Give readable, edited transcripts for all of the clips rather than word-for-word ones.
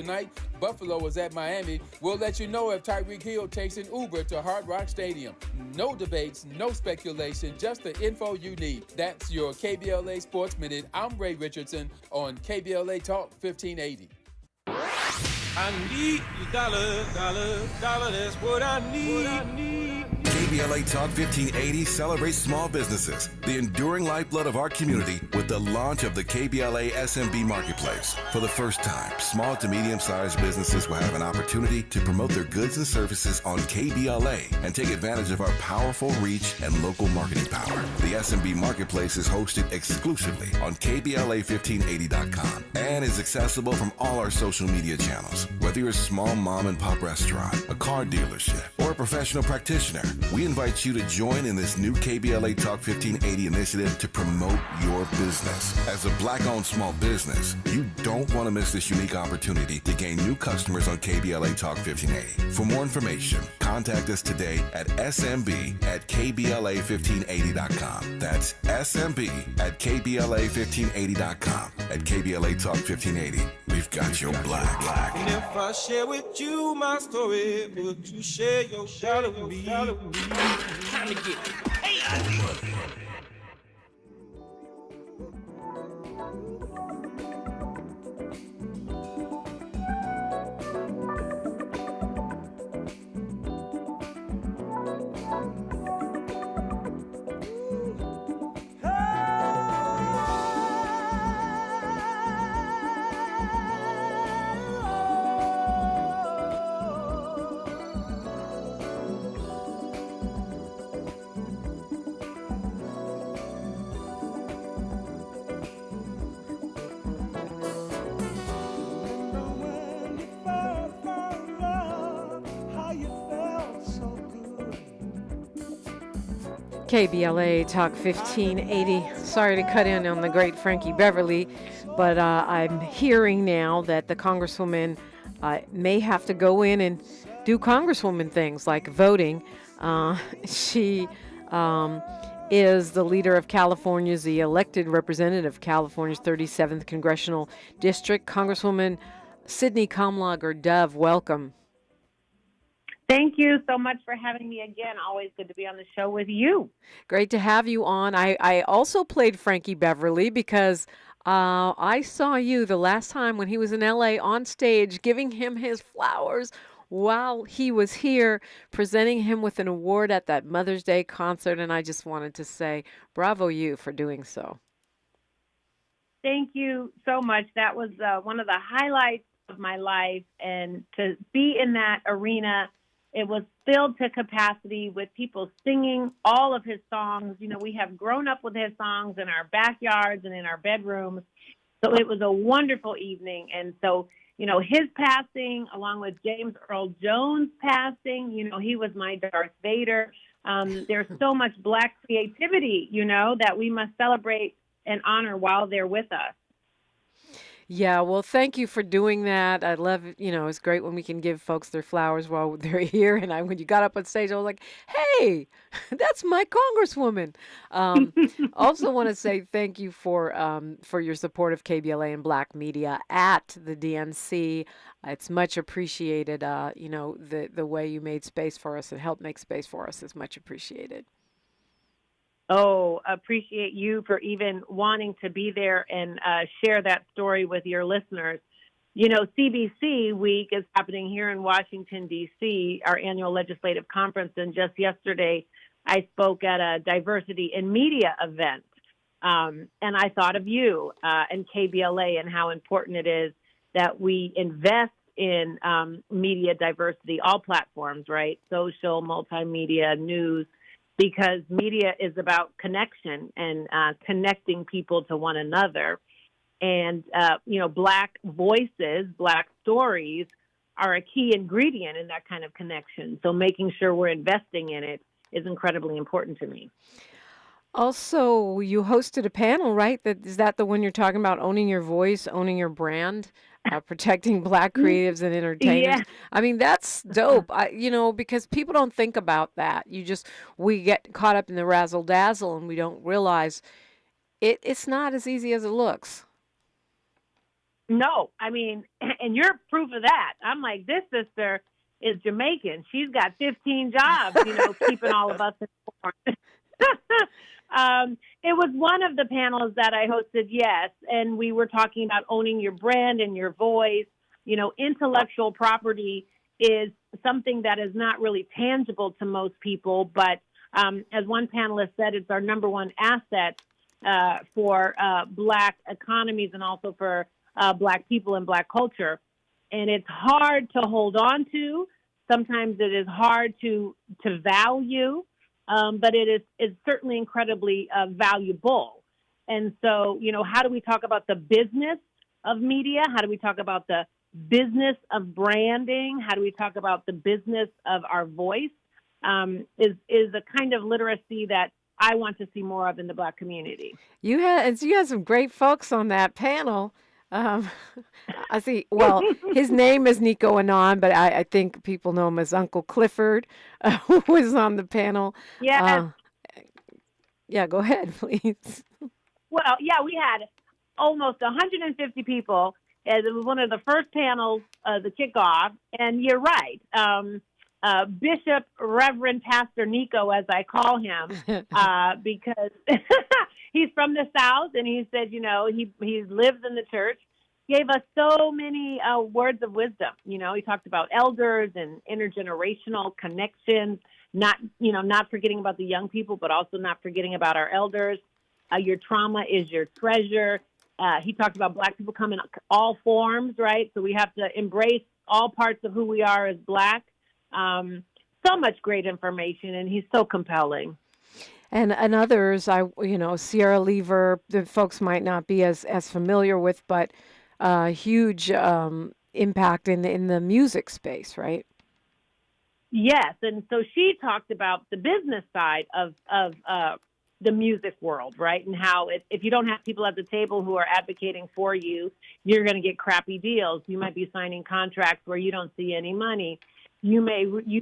Tonight, Buffalo is at Miami. We'll let you know if Tyreek Hill takes an Uber to Hard Rock Stadium. No debates, no speculation, just the info you need. That's your KBLA Sports Minute. I'm Ray Richardson on KBLA Talk 1580. I need your dollar, dollar, dollar, that's what I need. KBLA Talk 1580 celebrates small businesses, the enduring lifeblood of our community, with the launch of the KBLA SMB Marketplace. For the first time, small to medium-sized businesses will have an opportunity to promote their goods and services on KBLA and take advantage of our powerful reach and local marketing power. The SMB Marketplace is hosted exclusively on KBLA1580.com and is accessible from all our social media channels. Whether you're a small mom and pop restaurant, a car dealership, or a professional practitioner, we invite you to join in this new KBLA Talk 1580 initiative to promote your business. As a Black-owned small business, you don't want to miss this unique opportunity to gain new customers on KBLA Talk 1580. For more information, contact us today at smb@kbla1580.com. That's smb@kbla1580.com. At KBLA Talk 1580, we've got your black. And if I share with you my story, would you share your dollar with me? Time to get paid. KBLA Talk 1580. Sorry to cut in on the great Frankie Beverly, but I'm hearing now that the Congresswoman may have to go in and do Congresswoman things like voting. She is the leader of California's, the elected representative of California's 37th Congressional District. Congresswoman Sydney Kamlager Dove, welcome. Thank you so much for having me again. Always good to be on the show with you. Great to have you on. I also played Frankie Beverly because I saw you the last time when he was in LA on stage giving him his flowers while he was here, presenting him with an award at that Mother's Day concert. And I just wanted to say bravo you for doing so. Thank you so much. That was one of the highlights of my life. And to be in that arena, it was filled to capacity with people singing all of his songs. You know, we have grown up with his songs in our backyards and in our bedrooms. So it was a wonderful evening. And so, you know, his passing, along with James Earl Jones passing, you know, he was my Darth Vader. There's so much Black creativity, you know, that we must celebrate and honor while they're with us. Yeah, well, thank you for doing that. I love, you know, it's great when we can give folks their flowers while they're here. And when you got up on stage, I was like, hey, that's my Congresswoman. Also want to say thank you for your support of KBLA and Black media at the DNC. It's much appreciated. You know, the way you made space for us and helped make space for us is much appreciated. Oh, appreciate you for even wanting to be there and share that story with your listeners. You know, CBC Week is happening here in Washington, D.C., our annual legislative conference. And just yesterday, I spoke at a diversity in media event. And I thought of you and KBLA and how important it is that we invest in media diversity, all platforms, right? Social, multimedia, news. Because media is about connection and connecting people to one another. And, you know, Black voices, Black stories are a key ingredient in that kind of connection. So making sure we're investing in it is incredibly important to me. Also, you hosted a panel, right? Is that the one you're talking about, owning your voice, owning your brand, protecting Black creatives and entertainers? Yeah. I mean, that's dope, you know, because people don't think about that. We get caught up in the razzle-dazzle and we don't realize it's not as easy as it looks. No, I mean, and you're proof of that. I'm like, this sister is Jamaican. She's got 15 jobs, keeping all of us informed. It was one of the panels that I hosted, yes, and we were talking about owning your brand and your voice. Intellectual property is something that is not really tangible to most people, but as one panelist said, it's our number one asset for Black economies and also for Black people and Black culture. And it's hard to hold on to. Sometimes it is hard to value, but it's certainly incredibly valuable. And so, how do we talk about the business of media? How do we talk about the business of branding? How do we talk about the business of our voice? Is a kind of literacy that I want to see more of in the Black community. You had some great folks on that panel. I see. Well, his name is Nico Anon, but I think people know him as Uncle Clifford, who was on the panel. Yeah. Yeah, go ahead, please. Well, yeah, we had almost 150 people. It was one of the first panels, the kickoff. And you're right. Bishop Reverend Pastor Nico, as I call him, because he's from the South, and he said, he lives in the church. Gave us so many words of wisdom. He talked about elders and intergenerational connections, not forgetting about the young people, but also not forgetting about our elders. Your trauma is your treasure. He talked about Black people come in all forms, right? So we have to embrace all parts of who we are as Black. So much great information, and he's so compelling. And others, Sierra Lever, the folks might not be as familiar with, but huge impact in the music space, right? Yes, and so she talked about the business side of the music world, right? And how if you don't have people at the table who are advocating for you, you're going to get crappy deals. You might be signing contracts where you don't see any money. You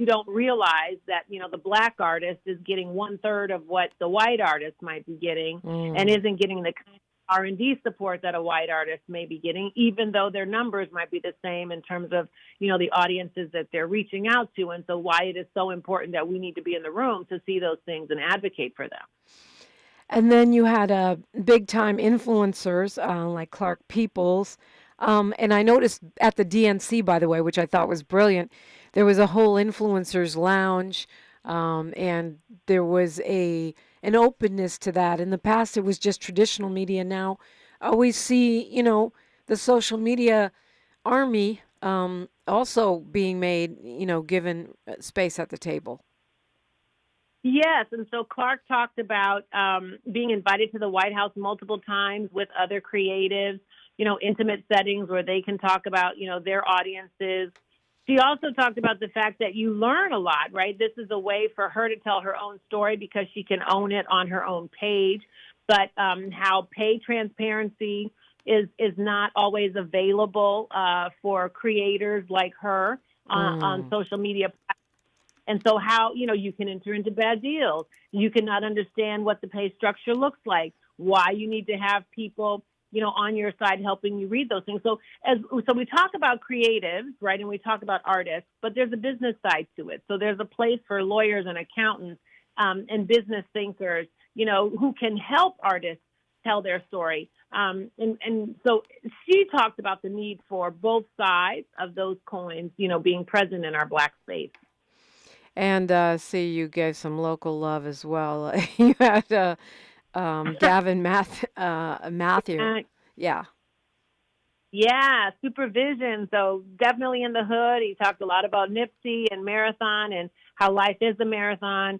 don't realize that, the Black artist is getting 1/3 of what the white artist might be getting and isn't getting the kind of R&D support that a white artist may be getting, even though their numbers might be the same in terms of, the audiences that they're reaching out to. And so why it is so important that we need to be in the room to see those things and advocate for them. And then you had big-time influencers like Clark Peoples. And I noticed at the DNC, by the way, which I thought was brilliant, there was a whole influencers lounge, and there was an openness to that. In the past, it was just traditional media. Now, we see, the social media army also being made, given space at the table. Yes, and so Clark talked about being invited to the White House multiple times with other creatives, intimate settings where they can talk about, their audiences. She also talked about the fact that you learn a lot, right? This is a way for her to tell her own story because she can own it on her own page, but how pay transparency is not always available for creators like her on social media. And so how, you can enter into bad deals. You cannot understand what the pay structure looks like, why you need to have people on your side helping you read those things. So we talk about creatives, right, and we talk about artists, but there's a business side to it. So there's a place for lawyers and accountants and business thinkers, who can help artists tell their story. And so she talked about the need for both sides of those coins, being present in our Black space. And see, you gave some local love as well. You had Gavin Matthew. Yeah. Yeah, supervision. So definitely in the hood. He talked a lot about Nipsey and marathon and how life is a marathon.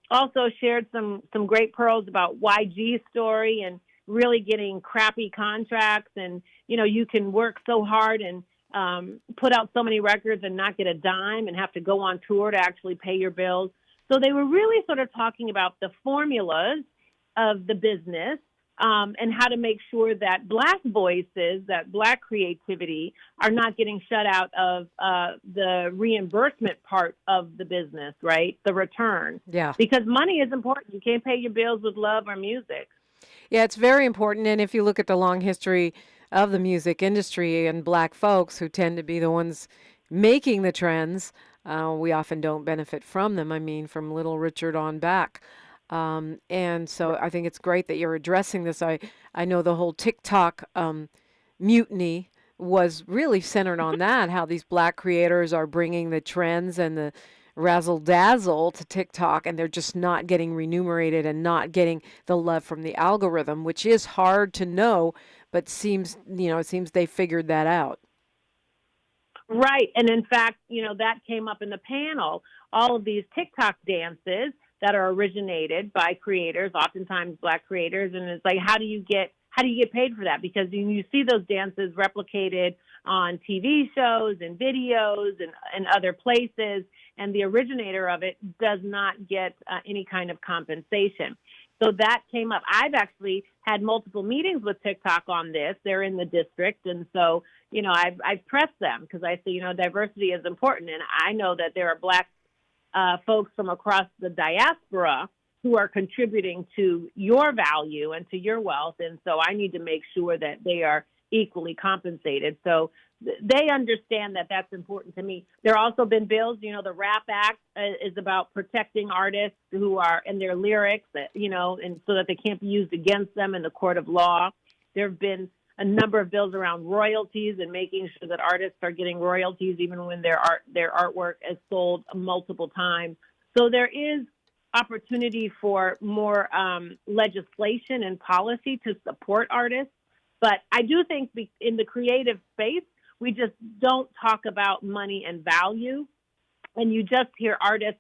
Also shared some great pearls about YG's story and really getting crappy contracts. And, you can work so hard and put out so many records and not get a dime and have to go on tour to actually pay your bills. So they were really sort of talking about the formulas of the business and how to make sure that Black voices, that Black creativity are not getting shut out of the reimbursement part of the business, right? The return. Yeah. Because money is important. You can't pay your bills with love or music. Yeah, it's very important. And if you look at the long history of the music industry and black folks who tend to be the ones making the trends, we often don't benefit from them. I mean, from Little Richard on back. And so I think it's great that you're addressing this. I know the whole TikTok mutiny was really centered on that, how these black creators are bringing the trends and the razzle dazzle to TikTok, and they're just not getting remunerated and not getting the love from the algorithm, which is hard to know, but it seems they figured that out. Right. And in fact, that came up in the panel, all of these TikTok dances that are originated by creators, oftentimes black creators. And it's like, how do you get paid for that? Because you see those dances replicated on TV shows and videos and other places, and the originator of it does not get any kind of compensation. So that came up. I've actually had multiple meetings with TikTok on this. They're in the district. And so, I've pressed them because I say, diversity is important. And I know that there are black folks from across the diaspora who are contributing to your value and to your wealth. And so I need to make sure that they are equally compensated. So they understand that that's important to me. There have also been bills, the RAP Act is about protecting artists who are in their lyrics, and so that they can't be used against them in the court of law. There have been a number of bills around royalties and making sure that artists are getting royalties even when their artwork is sold multiple times. So there is opportunity for more legislation and policy to support artists. But I do think in the creative space, we just don't talk about money and value. And you just hear artists,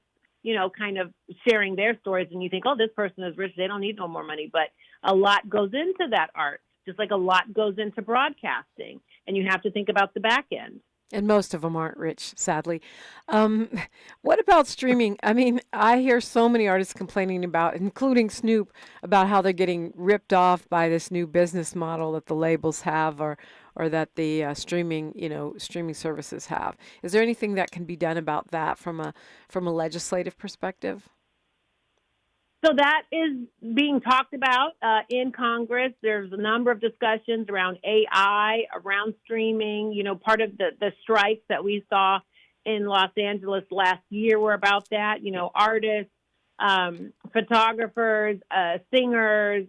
kind of sharing their stories, and you think, oh, this person is rich, they don't need no more money. But a lot goes into that art, just like a lot goes into broadcasting. And you have to think about the back end. And most of them aren't rich, sadly. What about streaming? I mean, I hear so many artists complaining about, including Snoop, about how they're getting ripped off by this new business model that the labels have, or that the streaming services have. Is there anything that can be done about that from a legislative perspective? So that is being talked about in Congress. There's a number of discussions around AI, around streaming. Part of the strikes that we saw in Los Angeles last year were about that. Artists, photographers, singers,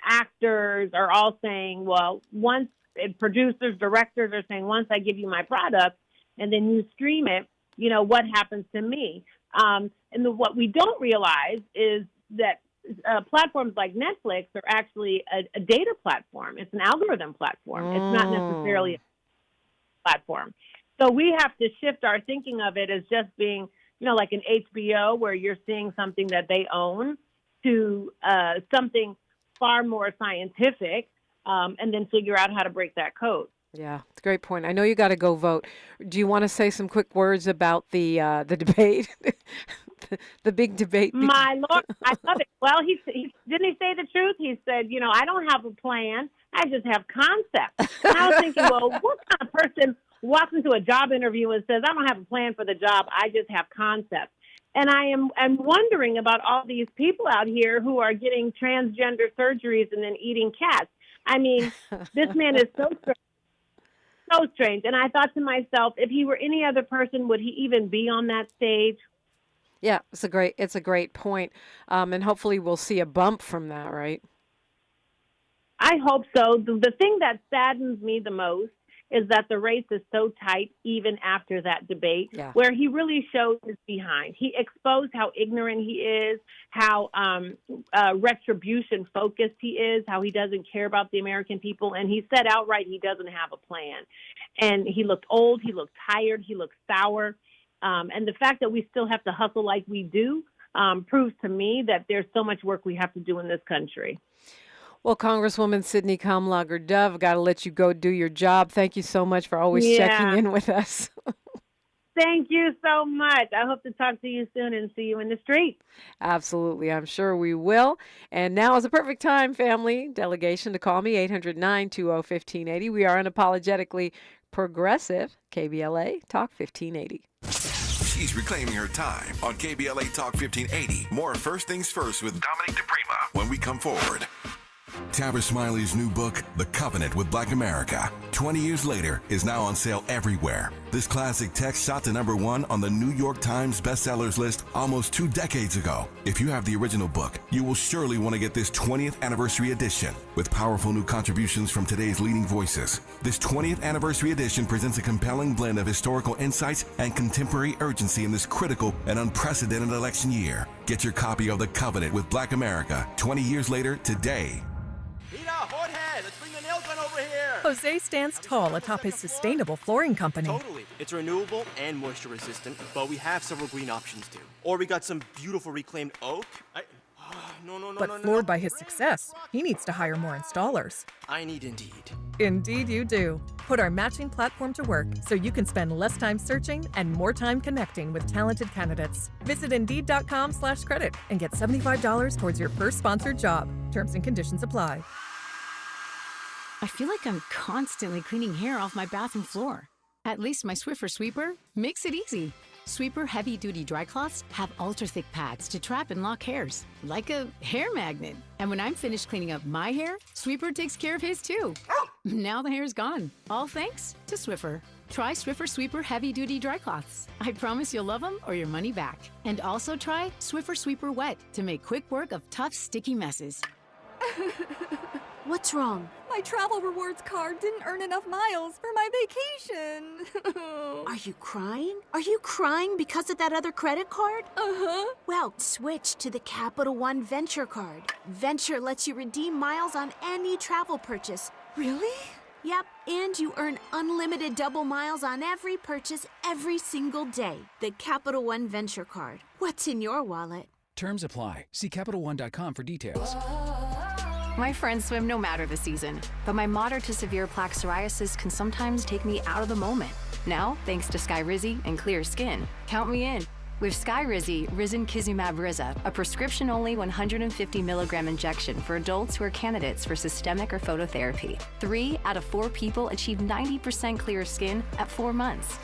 actors are all saying, well, once producers, directors are saying, once I give you my product and then you stream it, what happens to me? And what we don't realize is that platforms like Netflix are actually a data platform. It's an algorithm platform. It's not necessarily a platform. So we have to shift our thinking of it as just being, like an HBO where you're seeing something that they own, to something far more scientific, and then figure out how to break that code. Yeah, it's a great point. I know you got to go vote. Do you want to say some quick words about the debate? The big debate. My Lord, I love it. Well, he didn't he say the truth? He said, I don't have a plan. I just have concepts. And I was thinking, well, what kind of person walks into a job interview and says, I don't have a plan for the job. I just have concepts. And I'm wondering about all these people out here who are getting transgender surgeries and then eating cats. I mean, this man is so strange. And I thought to myself, if he were any other person, would he even be on that stage? Yeah, it's a great point. And hopefully we'll see a bump from that, right? I hope so. The thing that saddens me the most is that the race is so tight even after that debate, where he really showed his behind. He exposed how ignorant he is, how retribution focused he is, how he doesn't care about the American people. And he said outright he doesn't have a plan. And he looked old, he looked tired, he looked sour. And the fact that we still have to hustle like we do proves to me that there's so much work we have to do in this country. Well, Congresswoman Sydney Kamlager Dove, I've got to let you go do your job. Thank you so much for always checking in with us. Thank you so much. I hope to talk to you soon and see you in the street. Absolutely. I'm sure we will. And now is a perfect time, family, delegation, to call me, 800-920-1580. We are unapologetically progressive. KBLA Talk 1580. She's reclaiming her time on KBLA Talk 1580. More First Things First with Dominique DiPrima when we come forward. Tabitha Smiley's new book, The Covenant with Black America, 20 years later, is now on sale everywhere. This classic text shot to #1 on the New York Times bestsellers list almost 2 decades ago. If you have the original book, you will surely want to get this 20th anniversary edition with powerful new contributions from today's leading voices. This 20th anniversary edition presents a compelling blend of historical insights and contemporary urgency in this critical and unprecedented election year. Get your copy of The Covenant with Black America 20 years later today. Rita, hot head, let's bring the nail gun over here. Jose stands tall atop his sustainable flooring company. Totally. It's renewable and moisture resistant, but we have several green options too. Or we got some beautiful reclaimed oak. But floored by his success, he needs to hire more installers. I need Indeed. Indeed you do. Put our matching platform to work so you can spend less time searching and more time connecting with talented candidates. Visit Indeed.com/credit and get $75 towards your first sponsored job. Terms and conditions apply. I feel like I'm constantly cleaning hair off my bathroom floor. At least my Swiffer sweeper makes it easy. Sweeper heavy-duty dry cloths have ultra-thick pads to trap and lock hairs, like a hair magnet. And when I'm finished cleaning up my hair, Sweeper takes care of his too. Now the hair's gone, all thanks to Swiffer. Try Swiffer Sweeper heavy-duty dry cloths. I promise you'll love them or your money back. And also try Swiffer Sweeper Wet to make quick work of tough, sticky messes. What's wrong? My travel rewards card didn't earn enough miles for my vacation. Are you crying? Are you crying because of that other credit card? Uh-huh. Well, switch to the Capital One Venture card. Venture lets you redeem miles on any travel purchase. Really? Yep, and you earn unlimited double miles on every purchase every single day. The Capital One Venture card. What's in your wallet? Terms apply. See CapitalOne.com for details. My friends swim no matter the season, but my moderate to severe plaque psoriasis can sometimes take me out of the moment. Now, thanks to Skyrizi and clear skin, count me in. With Skyrizi, Risankizumab Riza, a prescription-only 150 milligram injection for adults who are candidates for systemic or phototherapy. 3 out of 4 people achieve 90% clear skin at 4 months.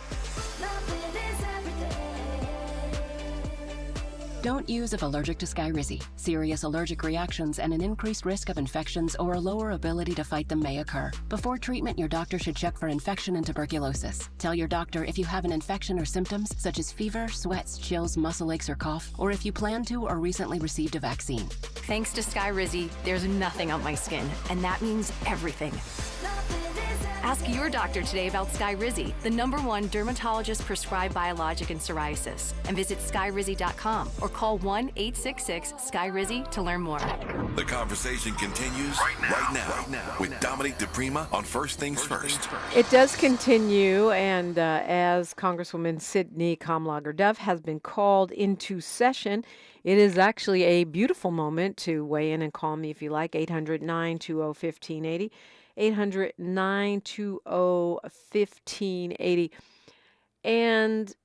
Don't use if allergic to Skyrizi. Serious allergic reactions and an increased risk of infections or a lower ability to fight them may occur. Before treatment, your doctor should check for infection and tuberculosis. Tell your doctor if you have an infection or symptoms such as fever, sweats, chills, muscle aches, or cough, or if you plan to or recently received a vaccine. Thanks to Skyrizi, there's nothing on my skin, and that means everything. Ask your doctor today about Skyrizi, the #1 dermatologist-prescribed biologic in psoriasis, and visit skyrizi.com or call 1-866-SKYRIZI to learn more. The conversation continues right now with Dominique DiPrima on First Things First. It does continue, and as Congresswoman Sydney Kamlager Dove has been called into session, it is actually a beautiful moment to weigh in and call me if you like, 800-920-1580. 800-920-1580. And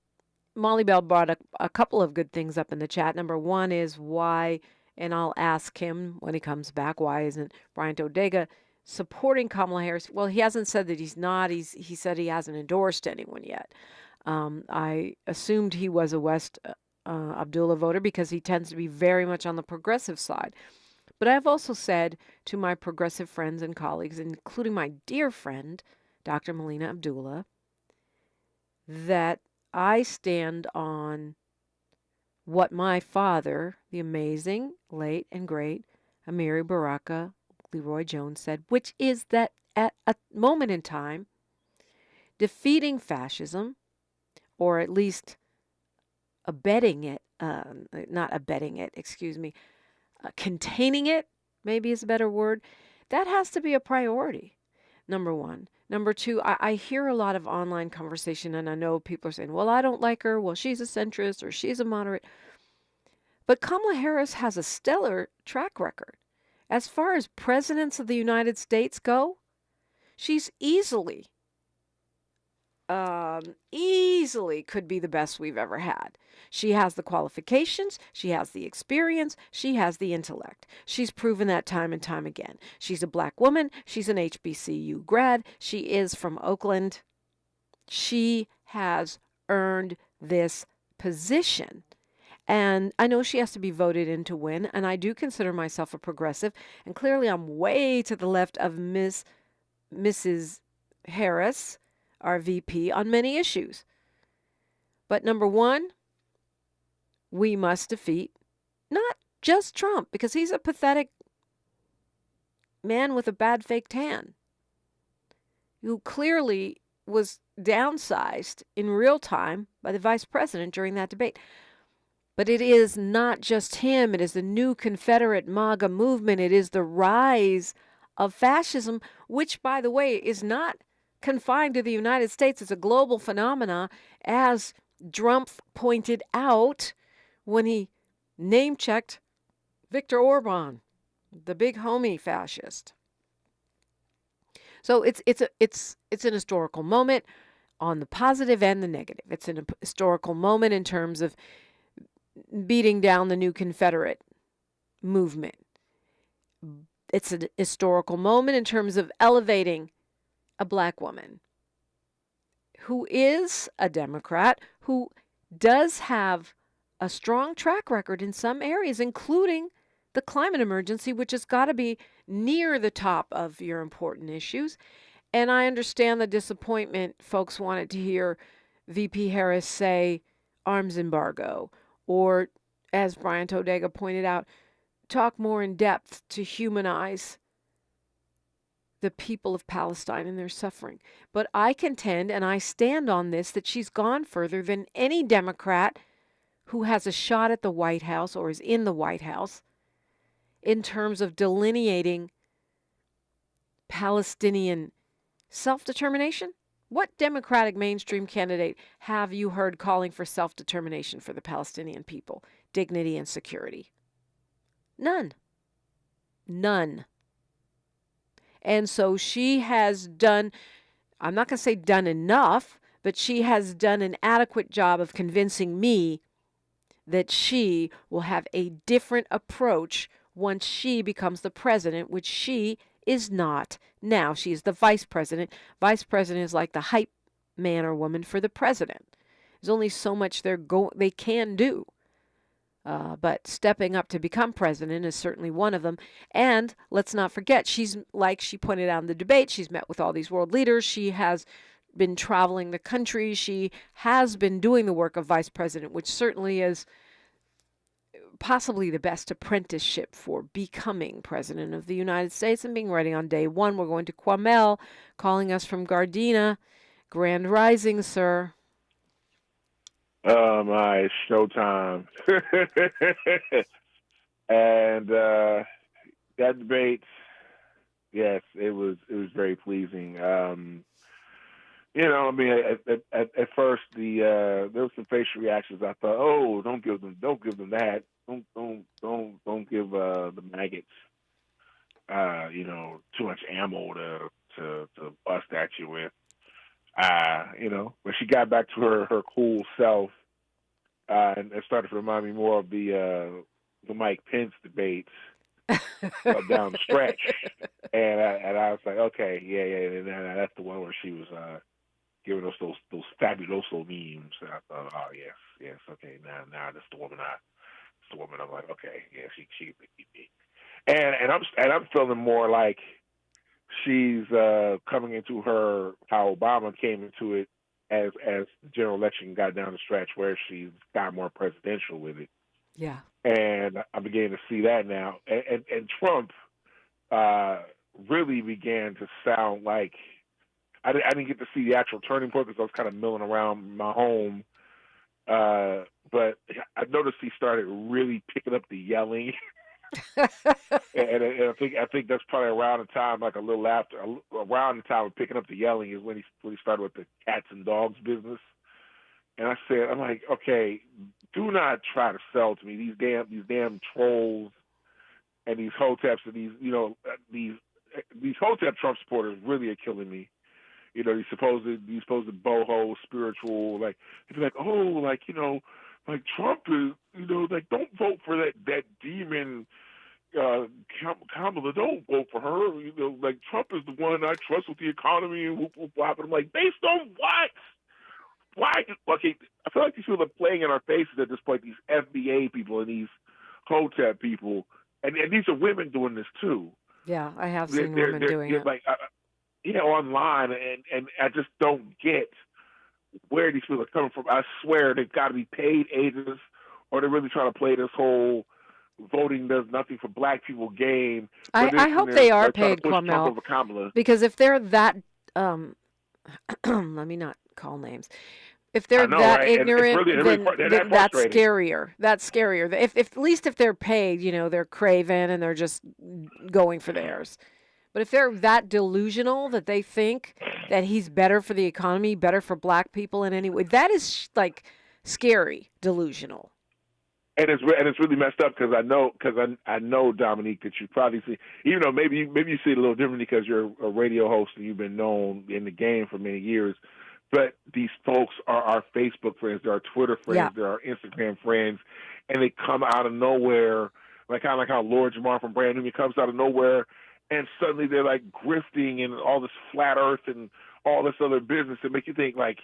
Molly Bell brought a couple of good things up in the chat. Number one is why, and I'll ask him when he comes back, why isn't Bryant Odega supporting Kamala Harris? Well, he hasn't said that he's not. He said he hasn't endorsed anyone yet. I assumed he was a West Abdullah voter because he tends to be very much on the progressive side. But I've also said to my progressive friends and colleagues, including my dear friend, Dr. Melina Abdullah, that I stand on what my father, the amazing, late and great Amiri Baraka Leroy Jones said, which is that at a moment in time, defeating fascism, or at least containing it, maybe is a better word, that has to be a priority, number one. Number two, I hear a lot of online conversation, and I know people are saying, well, I don't like her, well, she's a centrist, or she's a moderate. But Kamala Harris has a stellar track record. As far as presidents of the United States go, she's easily could be the best we've ever had. She has the qualifications, she has the experience, she has the intellect. She's proven that time and time again. She's a black woman, she's an HBCU grad, she is from Oakland. She has earned this position. And I know she has to be voted in to win, and I do consider myself a progressive, and clearly I'm way to the left of Mrs. Harris, our VP, on many issues. But number one, we must defeat not just Trump, because he's a pathetic man with a bad fake tan who clearly was downsized in real time by the vice president during that debate. But it is not just him. It is the new Confederate MAGA movement. It is the rise of fascism, which, by the way, is not confined to the United States. It's a global phenomenon, as Trump pointed out when he name-checked Viktor Orban, the big homie fascist. So it's an historical moment on the positive and the negative. It's an historical moment in terms of beating down the new Confederate movement. It's an historical moment in terms of elevating a black woman who is a Democrat, who does have a strong track record in some areas, including the climate emergency, which has got to be near the top of your important issues. And I understand the disappointment. Folks wanted to hear VP Harris say arms embargo, or, as Brian Todega pointed out, talk more in depth to humanize the people of Palestine and their suffering. But I contend, and I stand on this, that she's gone further than any Democrat who has a shot at the White House or is in the White House in terms of delineating Palestinian self-determination. What Democratic mainstream candidate have you heard calling for self-determination for the Palestinian people, dignity and security? None. None. And so she has done, I'm not going to say done enough, but she has done an adequate job of convincing me that she will have a different approach once she becomes the president, which she is not now. She is the vice president. Vice president is like the hype man or woman for the president. There's only so much they can do. But stepping up to become president is certainly one of them. And let's not forget, she's, like she pointed out in the debate, she's met with all these world leaders. She has been traveling the country. She has been doing the work of vice president, which certainly is possibly the best apprenticeship for becoming president of the United States and being ready on day one. We're going to Kwamel, calling us from Gardena. Grand Rising, sir. My showtime. And that debate, yes, it was very pleasing. You know, I mean, at first there was some facial reactions. I thought, oh, don't give them that. Don't give the maggots, you know, too much ammo to bust at you with. You know, when she got back to her cool self, and it started to remind me more of the Mike Pence debates down the stretch, and I was like, okay, yeah, that's the one where she was giving us those fabuloso memes. And I thought, oh yes, okay, now that's the woman. I'm like, okay, yeah, she can beat me, and I'm feeling more like she's coming into how Obama came into it as the general election got down the stretch, where she got more presidential with it. Yeah. And I'm beginning to see that now. And Trump really began to sound like, I didn't get to see the actual turning point because I was kind of milling around my home. But I noticed he started really picking up the yelling. and I think that's probably around the time, like a little after, around the time of picking up the yelling is when he started with the cats and dogs business. And I'm like, okay, do not try to sell to me these damn trolls and these hoteps and these hotep Trump supporters really are killing me. You know, these supposed boho spiritual, like, they'd be like, oh, like, you know, like Trump is, you know, like, don't vote for that demon Kamala, don't vote for her. You know, like, Trump is the one I trust with the economy and whoop, whoop, whoop. And I'm like, based on what? why? Okay, I feel like these people are playing in our faces at this point. These FBA people and these HOTEP people, and these are women doing this too. Yeah, I have seen women doing it. Like, online, and I just don't get where these people are coming from. I swear they've got to be paid agents, or they're really trying to play this whole voting does nothing for black people game. I hope they are paid, Kamala, because if they're that, let me not call names. If they're that ignorant, then that's scarier. That's scarier. If at least if they're paid, they're craven and they're just going for theirs. But if they're that delusional that they think that he's better for the economy, better for black people in any way, that is like scary, delusional. And it's really messed up because I know Dominique, that you probably see, even though maybe you see it a little differently because you're a radio host and you've been known in the game for many years. But these folks are our Facebook friends, they're our Twitter friends, they're our Instagram friends, and they come out of nowhere, like kind of like how Lord Jamar from Brand New comes out of nowhere, and suddenly they're like grifting and all this flat Earth and all this other business that make you think like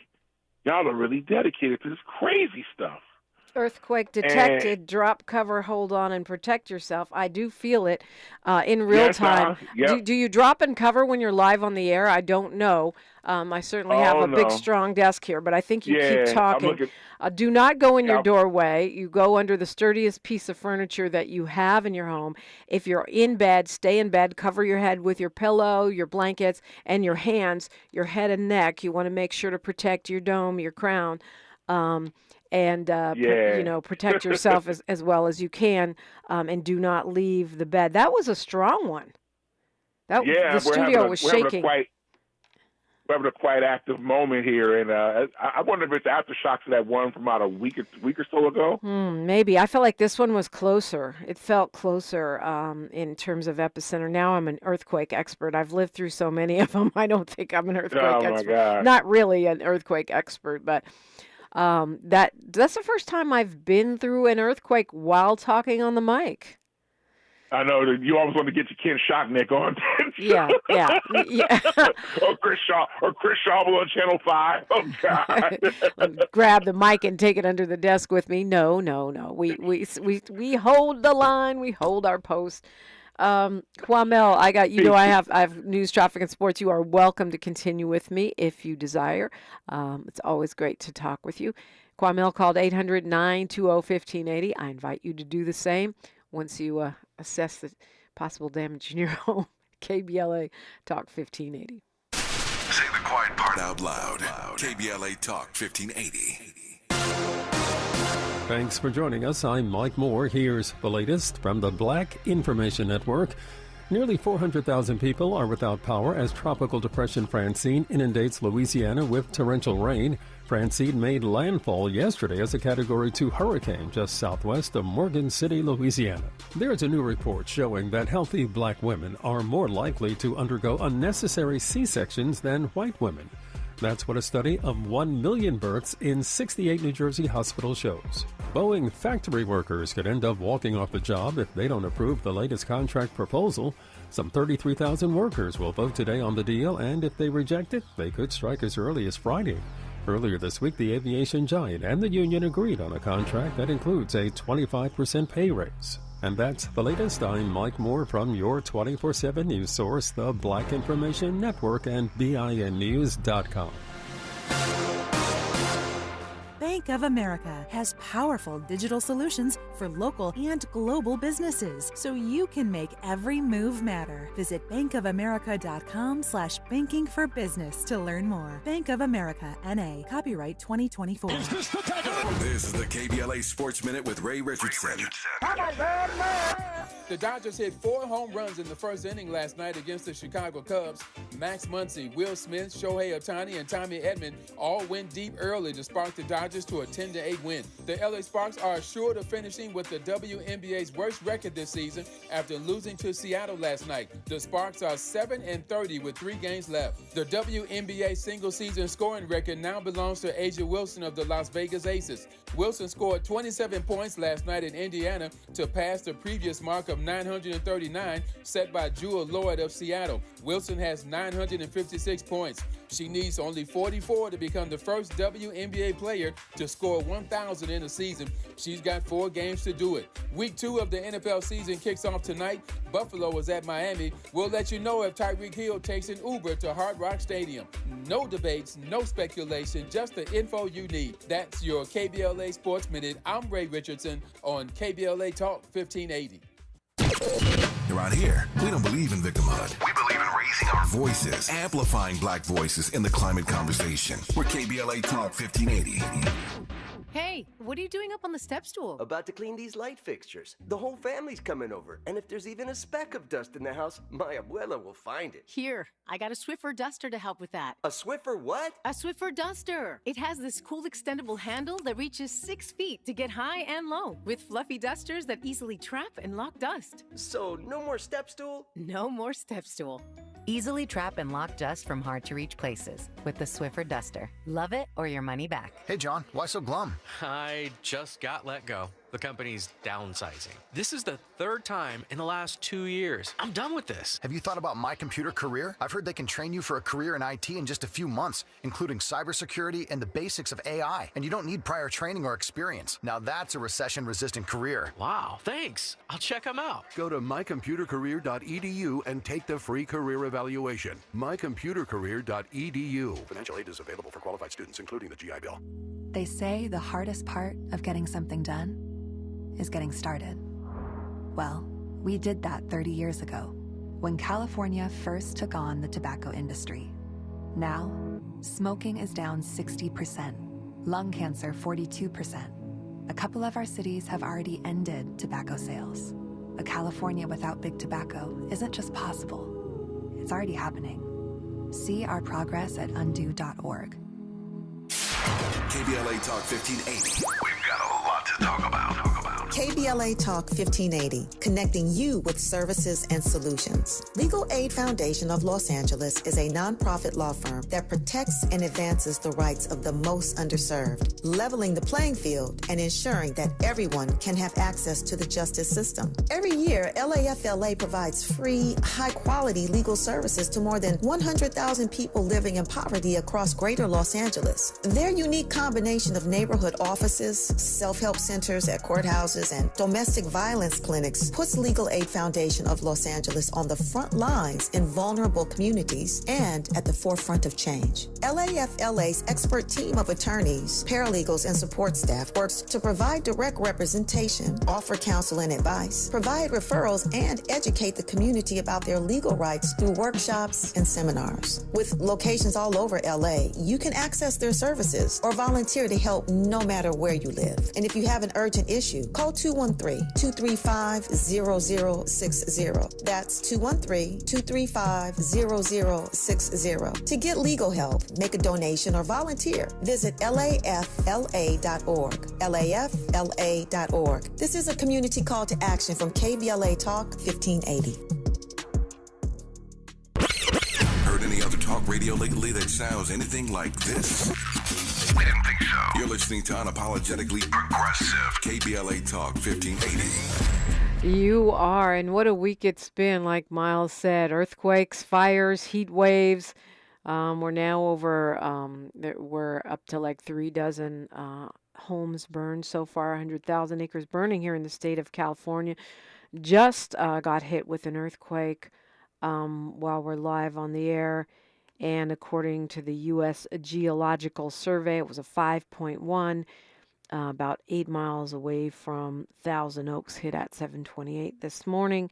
y'all are really dedicated to this crazy stuff. Earthquake detected. Drop cover, hold on, and protect yourself. I do feel it in real time. Do you drop and cover when you're live on the air? I don't know. I certainly have a big, strong desk here, but I think you keep talking. Do not go in your doorway. You go under the sturdiest piece of furniture that you have in your home. If you're in bed, stay in bed. Cover your head with your pillow, your blankets, and your hands, your head and neck. You want to make sure to protect your dome, your crown. And protect yourself as well as you can, and do not leave the bed. That was a strong one. The studio was shaking. We're having a quite active moment here, and I wonder if it's aftershocks of that one from about a week or so ago. Maybe. I felt like this one was closer. It felt closer in terms of epicenter. Now I'm an earthquake expert. I've lived through so many of them. I don't think I'm an earthquake expert. My God. Not really an earthquake expert, but. That's the first time I've been through an earthquake while talking on the mic. I know that you always want to get your Ken Shockneck on. Yeah. or Chris Shaw on Channel 5. Oh God! Grab the mic and take it under the desk with me. No. We hold the line. We hold our post. Kwamel, I got I have news, traffic, and sports. You are welcome to continue with me if you desire. It's always great to talk with you. Kwamel called 800-920-1580. I invite you to do the same once you assess the possible damage in your home. KBLA Talk 1580. Say the quiet part out loud. KBLA Talk 1580. Thanks for joining us. I'm Mike Moore. Here's the latest from the Black Information Network. Nearly 400,000 people are without power as Tropical Depression Francine inundates Louisiana with torrential rain. Francine made landfall yesterday as a Category 2 hurricane just southwest of Morgan City, Louisiana. There's a new report showing that healthy black women are more likely to undergo unnecessary C-sections than white women. That's what a study of 1 million births in 68 New Jersey hospitals shows. Boeing factory workers could end up walking off the job if they don't approve the latest contract proposal. Some 33,000 workers will vote today on the deal, and if they reject it, they could strike as early as Friday. Earlier this week, the aviation giant and the union agreed on a contract that includes a 25% pay raise. And that's the latest. I'm Mike Moore from your 24/7 news source, the Black Information Network, and BINnews.com. Bank of America has powerful digital solutions for local and global businesses, so you can make every move matter. Visit bankofamerica.com/banking for business to learn more. Bank of America, N.A., copyright 2024. This is the KBLA Sports Minute with Ray Richardson. The Dodgers hit 4 home runs in the first inning last night against the Chicago Cubs. Max Muncy, Will Smith, Shohei Ohtani, and Tommy Edman all went deep early to spark the Dodgers to a 10-8 win. The LA Sparks are assured of finishing with the WNBA's worst record this season after losing to Seattle last night. The Sparks are 7-30 with 3 games left. The WNBA single-season scoring record now belongs to A'ja Wilson of the Las Vegas Aces. Wilson scored 27 points last night in Indiana to pass the previous mark mark of 939 set by Jewel Lloyd of Seattle. Wilson has 956 points. She needs only 44 to become the first WNBA player to score 1,000 in a season. She's got 4 games to do it. Week 2 of the NFL season kicks off tonight. Buffalo is at Miami. We'll let you know if Tyreek Hill takes an Uber to Hard Rock Stadium. No debates, no speculation, just the info you need. That's your KBLA Sports Minute. I'm Ray Richardson on KBLA Talk 1580. Around here, we don't believe in victimhood. We believe in raising our voices, amplifying black voices in the climate conversation. We're KBLA Talk 1580. Hey, what are you doing up on the step stool? About to clean these light fixtures. The whole family's coming over, and if there's even a speck of dust in the house, my abuela will find it. Here, I got a Swiffer duster to help with that. A Swiffer what? A Swiffer duster. It has this cool extendable handle that reaches 6 feet to get high and low, with fluffy dusters that easily trap and lock dust. So, no more step stool? No more step stool. Easily trap and lock dust from hard-to-reach places with the Swiffer duster. Love it or your money back. Hey, John, why so glum? I just got let go. The company's downsizing. This is the 3rd time in the last 2 years. I'm done with this. Have you thought about My Computer Career? I've heard they can train you for a career in IT in just a few months, including cybersecurity and the basics of AI. And you don't need prior training or experience. Now that's a recession-resistant career. Wow, thanks. I'll check them out. Go to mycomputercareer.edu and take the free career evaluation. mycomputercareer.edu. Financial aid is available for qualified students, including the GI Bill. They say the hardest part of getting something done is getting started. Well, we did that 30 years ago when California first took on the tobacco industry. Now, smoking is down 60%, lung cancer 42%. A couple of our cities have already ended tobacco sales. A California without big tobacco isn't just possible, it's already happening. See our progress at undo.org. KBLA Talk 1580. We've got a lot to talk about. KBLA Talk 1580, connecting you with services and solutions. Legal Aid Foundation of Los Angeles is a nonprofit law firm that protects and advances the rights of the most underserved, leveling the playing field and ensuring that everyone can have access to the justice system. Every year, LAFLA provides free, high-quality legal services to more than 100,000 people living in poverty across greater Los Angeles. Their unique combination of neighborhood offices, self-help centers at courthouses, and domestic violence clinics puts Legal Aid Foundation of Los Angeles on the front lines in vulnerable communities and at the forefront of change. LAFLA's expert team of attorneys, paralegals, and support staff works to provide direct representation, offer counsel and advice, provide referrals, and educate the community about their legal rights through workshops and seminars. With locations all over LA, you can access their services or volunteer to help no matter where you live. And if you have an urgent issue, call 213-235-0060. That's 213-235-0060. To get legal help, make a donation, or volunteer, visit lafla.org. lafla.org. This is a community call to action from KBLA Talk 1580. Heard any other talk radio lately that sounds anything like this? We didn't think so. You're listening to Unapologetically Progressive KBLA Talk 1580. You are, and what a week it's been, like Miles said. Earthquakes, fires, heat waves. We're now over, we're up to like 36 homes burned so far, 100,000 acres burning here in the state of California. Just got hit with an earthquake while we're live on the air. And according to the U.S. Geological Survey, it was a 5.1, about 8 miles away from Thousand Oaks, hit at 7:28 this morning.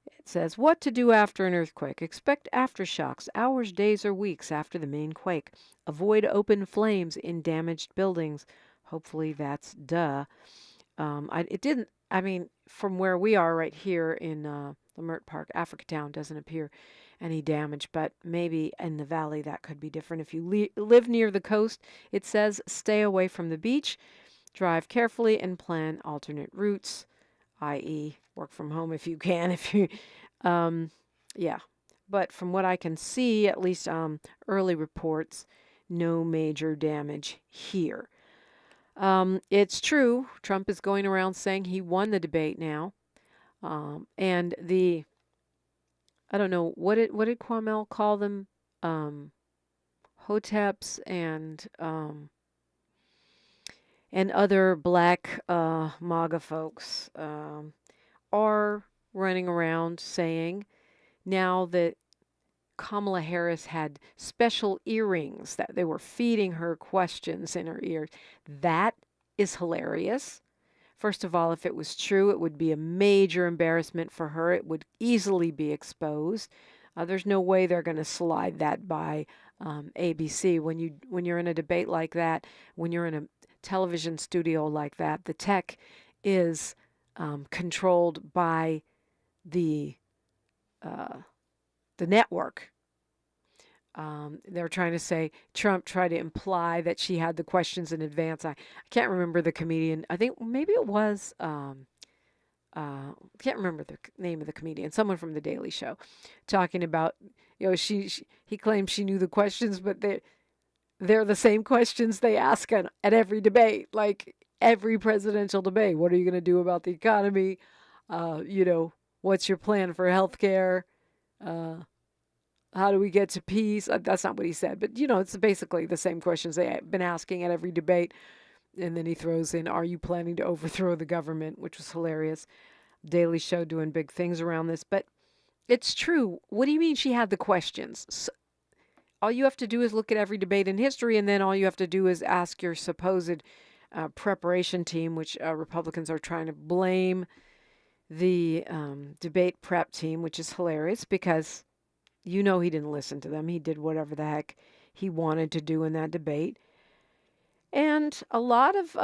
It says, what to do after an earthquake. Expect aftershocks, hours, days, or weeks after the main quake. Avoid open flames in damaged buildings. Hopefully that's duh. From where we are right here in Lamert Park, Africatown, doesn't appear any damage, but maybe in the valley that could be different. If you live near the coast, it says stay away from the beach, drive carefully, and plan alternate routes, i.e. work from home if you can. But from what I can see, at least early reports, no major damage here. It's true, Trump is going around saying he won the debate now. And I don't know, what did Kwame call them? Hoteps and other black MAGA folks are running around saying now that Kamala Harris had special earrings that they were feeding her questions in her ears. That is hilarious. First of all, if it was true, it would be a major embarrassment for her. It would easily be exposed. There's no way they're going to slide that by ABC. When you're in a debate like that, when you're in a television studio like that, the tech is controlled by the network. They're trying to say Trump tried to imply that she had the questions in advance. I can't remember the comedian. I think maybe it was, can't remember the name of the comedian, someone from The Daily Show, talking about, he claimed she knew the questions, but they're the same questions they ask at every debate, like every presidential debate. What are you going to do about the economy? What's your plan for health care? How do we get to peace? That's not what he said, but it's basically the same questions they've been asking at every debate. And then he throws in, are you planning to overthrow the government? Which was hilarious. Daily Show doing big things around this, but it's true. What do you mean she had the questions? So, all you have to do is look at every debate in history, and then all you have to do is ask your supposed preparation team, which Republicans are trying to blame the debate prep team, which is hilarious because he didn't listen to them. He did whatever the heck he wanted to do in that debate. And a lot of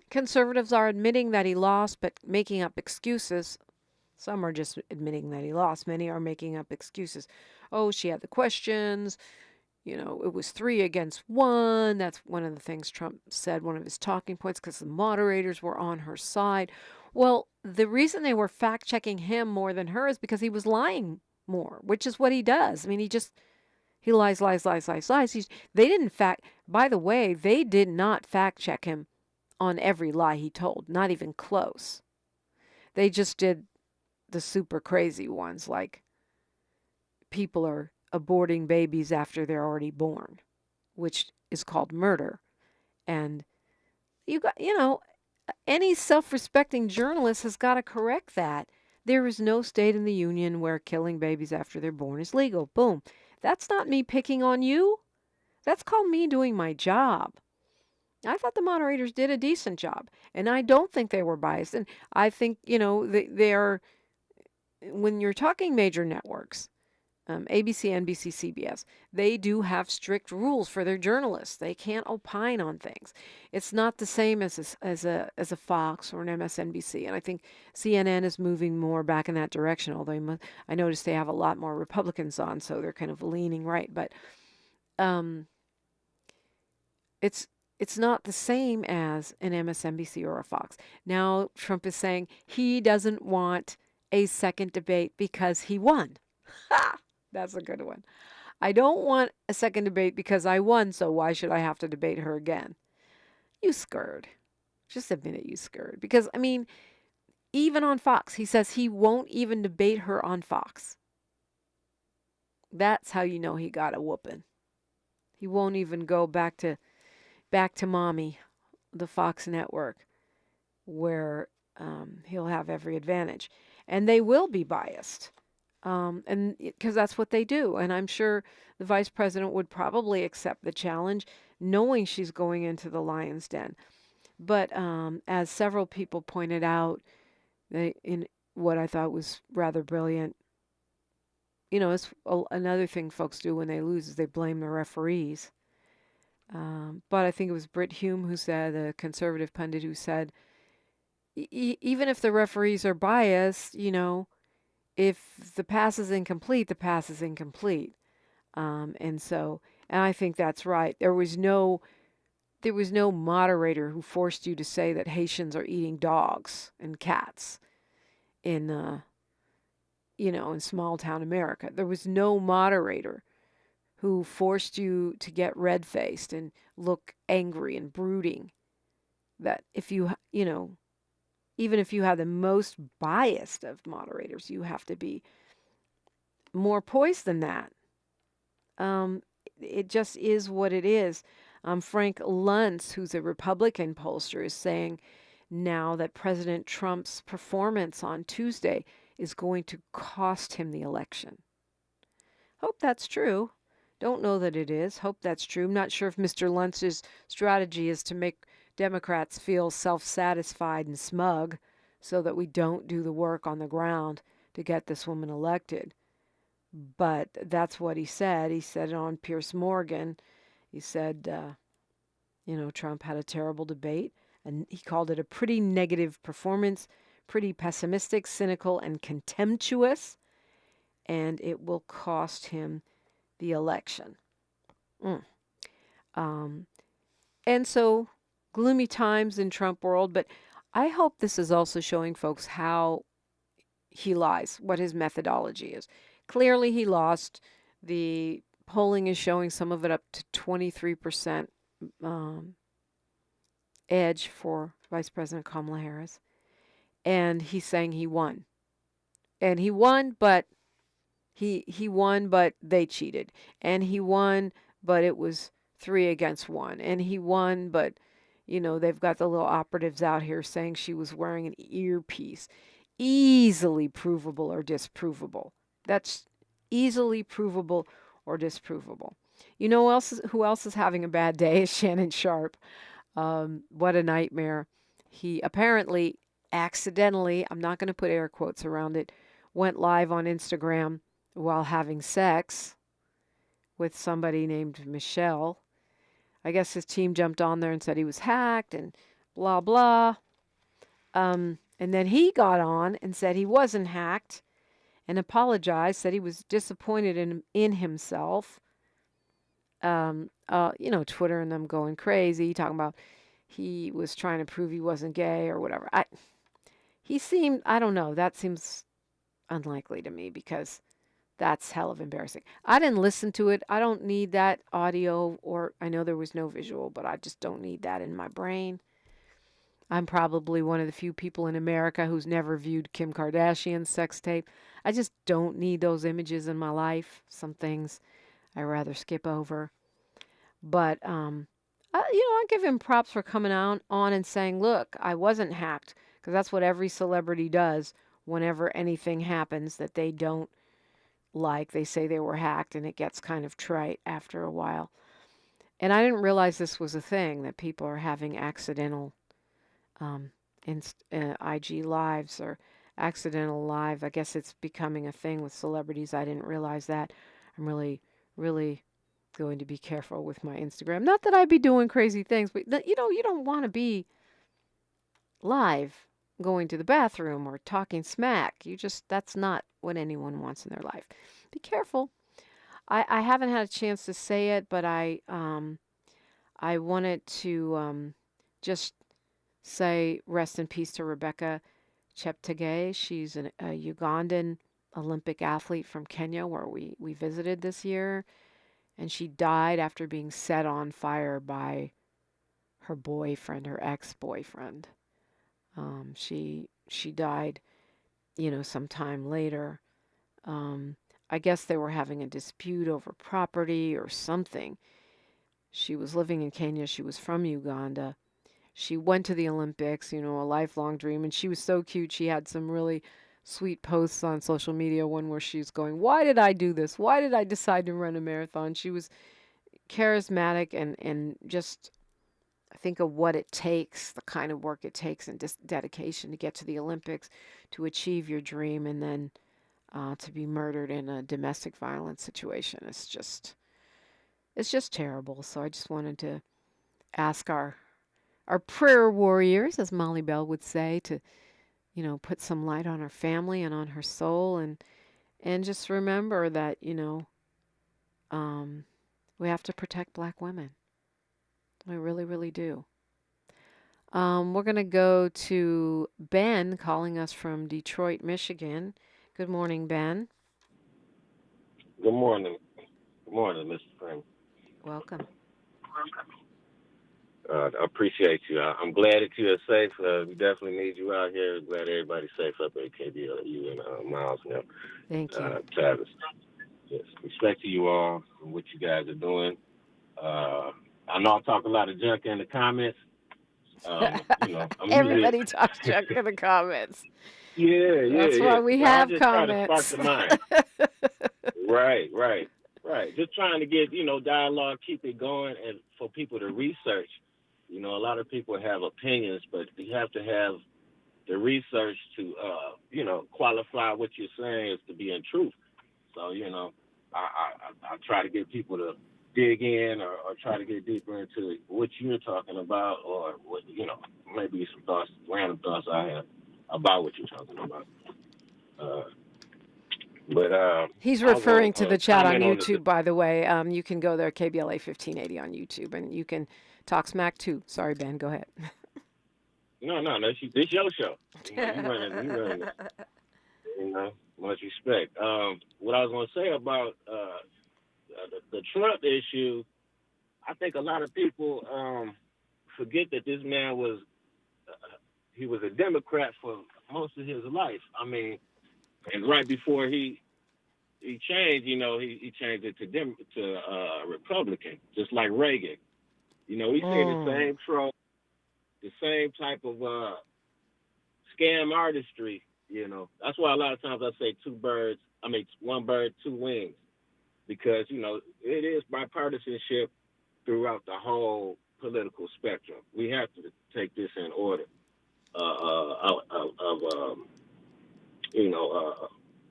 conservatives are admitting that he lost, but making up excuses. Some are just admitting that he lost. Many are making up excuses. Oh, she had the questions. It was 3 against 1. That's one of the things Trump said, one of his talking points, because the moderators were on her side. Well, the reason they were fact-checking him more than her is because he was lying more, which is what he does. I mean, he lies. By the way, they did not fact-check him on every lie he told, not even close. They just did the super crazy ones, like people are aborting babies after they're already born, which is called murder. And any self-respecting journalist has got to correct that. There is no state in the union where killing babies after they're born is legal. Boom. That's not me picking on you. That's called me doing my job. I thought the moderators did a decent job, and I don't think they were biased. And I think, they are, when you're talking major networks, ABC, NBC, CBS, they do have strict rules for their journalists. They can't opine on things. It's not the same as a Fox or an MSNBC. And I think CNN is moving more back in that direction, although I noticed they have a lot more Republicans on, so they're kind of leaning right. But it's not the same as an MSNBC or a Fox. Now Trump is saying he doesn't want a second debate because he won. Ha! That's a good one. I don't want a second debate because I won, so why should I have to debate her again? You scurred. Just admit it, you scurred. Because, even on Fox, he says he won't even debate her on Fox. That's how you know he got a whooping. He won't even go back to mommy, the Fox network, where he'll have every advantage. And they will be biased. And because that's what they do. And I'm sure the vice president would probably accept the challenge, knowing she's going into the lion's den. But as several people pointed out, in what I thought was rather brilliant, it's another thing folks do when they lose is they blame the referees. But I think it was Britt Hume who said, a conservative pundit who said, even if the referees are biased, if the pass is incomplete, the pass is incomplete. And I think that's right. There was no moderator who forced you to say that Haitians are eating dogs and cats in small town America. There was no moderator who forced you to get red-faced and look angry and brooding. That if you even if you have the most biased of moderators, you have to be more poised than that. It just is what it is. Frank Luntz, who's a Republican pollster, is saying now that President Trump's performance on Tuesday is going to cost him the election. Hope that's true. Don't know that it is. Hope that's true. I'm not sure if Mr. Luntz's strategy is to make Democrats feel self-satisfied and smug so that we don't do the work on the ground to get this woman elected. But that's what he said. He said it on Piers Morgan. He said, Trump had a terrible debate, and he called it a pretty negative performance, pretty pessimistic, cynical, and contemptuous, and it will cost him the election. And so, gloomy times in Trump world, but I hope this is also showing folks how he lies, what his methodology is. Clearly, he lost. The polling is showing some of it up to 23% edge for Vice President Kamala Harris. And he's saying he won. And he won, but he won, but they cheated. And he won, but it was 3 against 1. And he won, but, they've got the little operatives out here saying she was wearing an earpiece. Easily provable or disprovable. That's easily provable or disprovable. Who else is having a bad day is Shannon Sharp. What a nightmare. He apparently accidentally, I'm not going to put air quotes around it, went live on Instagram while having sex with somebody named Michelle. I guess his team jumped on there and said he was hacked and blah, blah. And then he got on and said he wasn't hacked and apologized, said he was disappointed in himself. Twitter and them going crazy, talking about he was trying to prove he wasn't gay or whatever. I don't know, that seems unlikely to me because that's hell of embarrassing. I didn't listen to it. I don't need that audio, or I know there was no visual, but I just don't need that in my brain. I'm probably one of the few people in America who's never viewed Kim Kardashian's sex tape. I just don't need those images in my life. Some things I rather skip over. But, I give him props for coming on and saying, look, I wasn't hacked. Because that's what every celebrity does whenever anything happens that they don't like. They say they were hacked, and it gets kind of trite after a while. And I didn't realize this was a thing, that people are having accidental IG lives or accidental live. I guess it's becoming a thing with celebrities. I didn't realize that. I'm really, really going to be careful with my Instagram. Not that I'd be doing crazy things, but you don't want to be live going to the bathroom or talking smack. That's not what anyone wants in their life. Be careful. I haven't had a chance to say it, but I wanted to just say rest in peace to Rebecca Cheptegei. She's a Ugandan Olympic athlete from Kenya where we visited this year. And she died after being set on fire by her boyfriend, her ex-boyfriend. She died, sometime later. I guess they were having a dispute over property or something. She was living in Kenya. She was from Uganda. She went to the Olympics, a lifelong dream. And she was so cute. She had some really sweet posts on social media, one where she's going, why did I do this? Why did I decide to run a marathon? She was charismatic and just think of what it takes, the kind of work it takes and dedication to get to the Olympics, to achieve your dream, and then to be murdered in a domestic violence situation. It's just terrible. So I just wanted to ask our prayer warriors, as Molly Bell would say, to put some light on her family and on her soul, and just remember that, we have to protect Black women. We really, really do. We're going to go to Ben calling us from Detroit, Michigan. Good morning, Ben. Good morning. Good morning, Mr. Prim. Welcome. I appreciate you. I'm glad that you are safe. We definitely need you out here. Glad everybody's safe up at KBLU and Miles and Thank you. Travis. Yes, respect to you all and what you guys are doing. I know I talk a lot of junk in the comments. Everybody talks junk in the comments. Yeah. That's why we have comments. Try to spark the mind. Right. Just trying to get, dialogue, keep it going, and for people to research. A lot of people have opinions, but you have to have the research to, qualify what you're saying as to be in truth. So, I try to get people to dig in or try to get deeper into what you're talking about, or what, maybe some thoughts, random thoughts I have about what you're talking about. He's referring to the chat on YouTube, by the way. You can go there, KBLA 1580 on YouTube, and you can talk smack too. Sorry, Ben, go ahead. No, this your show. You running it. Much respect. What I was going to say about the Trump issue, I think a lot of people forget that this man was he was a Democrat for most of his life. I mean, and right before he changed, he changed it to Republican, just like Reagan. We see the same trope, the same type of scam artistry. That's why a lot of times I say one bird, two wings, because it is bipartisanship throughout the whole political spectrum. We have to take this in order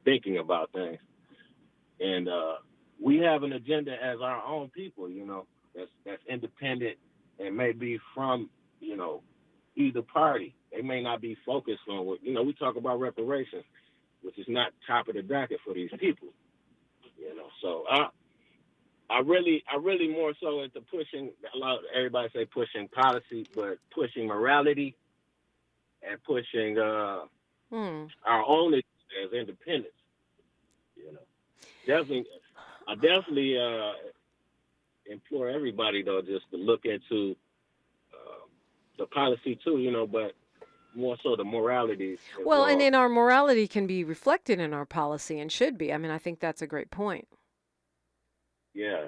thinking about things. And we have an agenda as our own people, that's independent and may be from, either party. They may not be focused on what, we talk about reparations, which is not top of the docket for these people, So I really more so into pushing, everybody say pushing policy, but pushing morality and pushing our own as independence. I definitely implore everybody though just to look into the policy too, but more so the morality. Well, and then our morality can be reflected in our policy and should be. I mean, I think that's a great point. Yeah.